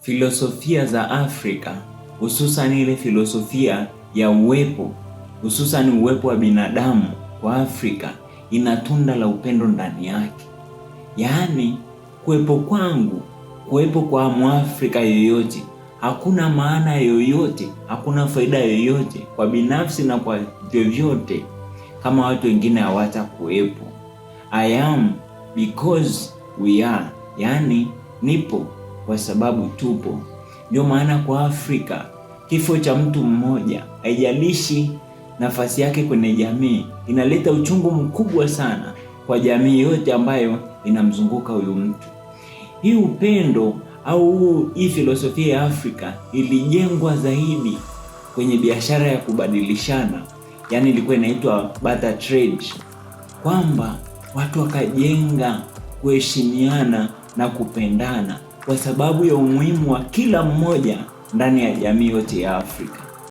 filosofia za Afrika, hususan ile filosofia ya uwepo, hususan uwepo wa binadamu kwa Afrika, ina tunda la upendo ndani yake. Yaani kuwepo kwangu, kuwepo kwa Mwafrika yoyote hakuna maana yoyote, hakuna faida yoyote kwa binafsi na kwa vyovyote kama watu wengine hawatakuwepo. I am because we are, yaani nipo kwa sababu tupo. Ndio maana kwa Afrika kifo cha mtu mmoja, haijalishi nafasi yake kwenye jamii, inaleta uchungu mkubwa sana kwa jamii yote ambayo inamzunguka huyu mtu. Hii upendo au hii filosofia ya Afrika ilijengwa zaidi kwenye biashara ya kubadilishana, yaani ilikuwa inaitwa barter trade, kwamba watu wakajenga kuheshimiana na kupendana kwa sababu ya umuhimu wa kila mmoja ndani ya jamii yote ya Afrika.